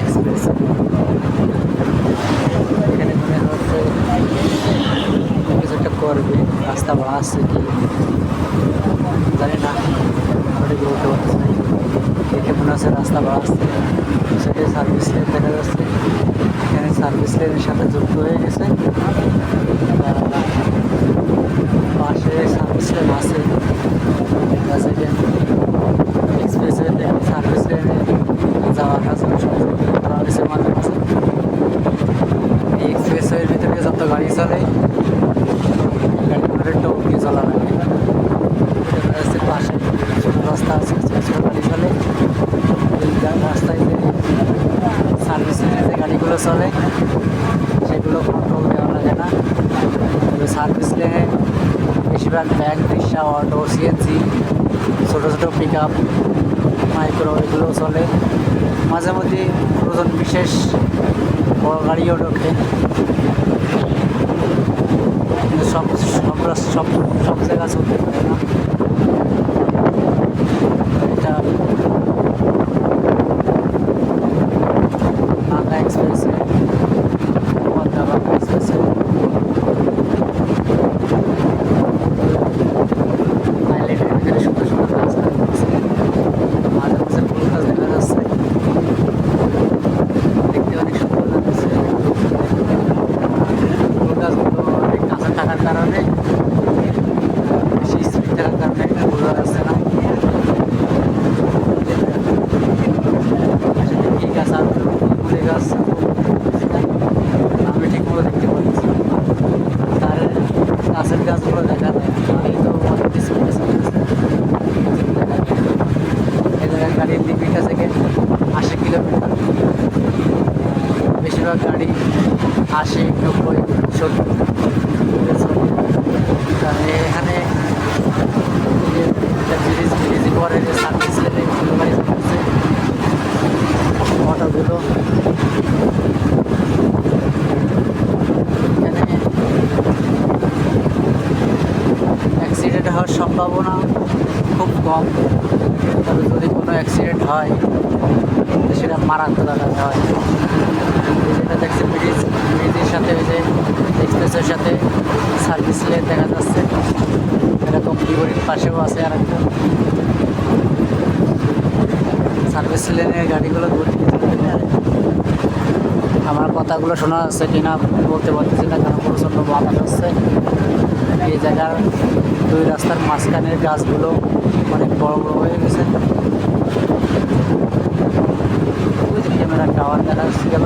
Express. এখানে মনে হচ্ছে কিছু একটা করবে, রাস্তা বাড়াচ্ছে কি জানি না, সঠিক বলতে পারছি না। দেখে মনে হচ্ছে রাস্তা বাড়াচ্ছে। সেটাই সার্ভিস লেন দেখা যাচ্ছে, এখানে সার্ভিস লেনের সাথে যুক্ত হয়ে গেছে। পাশে সার্ভিস লেন আছে, এক্সপ্রেসের সার্ভিস লেনে যাওয়ার কাছে করা হয়েছে মাঝে মাঝে। এই এক্সপ্রেসের ভিতরে যত গাড়ি চলে, গাড়ি টোপ দিয়ে চলা লাগে। পাশে ছোটো রাস্তা আছে, ছোটো গাড়ি চলে। এই রাস্তায় যে সার্ভিস লেনে যে গাড়িগুলো চলে সেগুলো কোনো টোপ দেওয়া লাগে না। সার্ভিস লেনে বেশিরভাগ ভ্যান, রিক্সা, অটো, সিএনজি, ছোটো ছোটো পিক আপ, মাইক্রো এগুলো চলে। মাঝে মধ্যে প্রয়োজন বিশেষ বড় গাড়িও ঢোকে। সব সব সব সব জায়গা চলতে পারে না। এটা বাংলা এক্সপ্রেসে, পদ্মা বাংলা এক্সপ্রেসে হাইলাইটের ভিতরে সুন্দর সুন্দর গাছ আছে, মাঝে মাঝে ফুল গাছ দেখা যাচ্ছে, দেখতে অনেক সুন্দর লাগছে। ফুল গাছগুলো অনেক কাঁচা থাকার কারণে, বেশি স্পিড থাকার কারণে বোঝা যাচ্ছে না কি গাছ আর ফুলের গাছ আমি ঠিক মতো দেখতে পাচ্ছি। তার গাছের গাছগুলো দেখা যায় গাড়ি তো অনেক স্পিডে চলতেছে। এই জায়গায় গাড়ির লিমিট থেকে 80 কিলোমিটার, বেশিরভাগ গাড়ি 80, 90, 70 চলে। এখানে ব্রিজ পরে যে সার্ভিস লেনে গাড়ি চলতেছে, অটোগুলো এখানে অ্যাক্সিডেন্ট হওয়ার সম্ভাবনা খুব কম। তবে যদি কোনো অ্যাক্সিডেন্ট হয় সেটা মারাত্মক আকারে হয়। যেটা দেখছে ব্রিজের সাথে, ওই যে এক্সপ্রেসের সাথে সার্ভিস লেন দেখা যাচ্ছে, এরকম বিপরীত পাশেও আছে আর একটা সার্ভিস লেনের গাড়িগুলো দূরে আমার কথাগুলো শোনা যাচ্ছে কিনা বলতে পারতেছি না, কারণ প্রচণ্ড বাতাস হচ্ছে। এই জায়গার দুই রাস্তার মাঝখানের গাছগুলো অনেক বড় বড় হয়ে গেছে। ওই যে ক্যামেরা টাওয়ার দেখা গেল।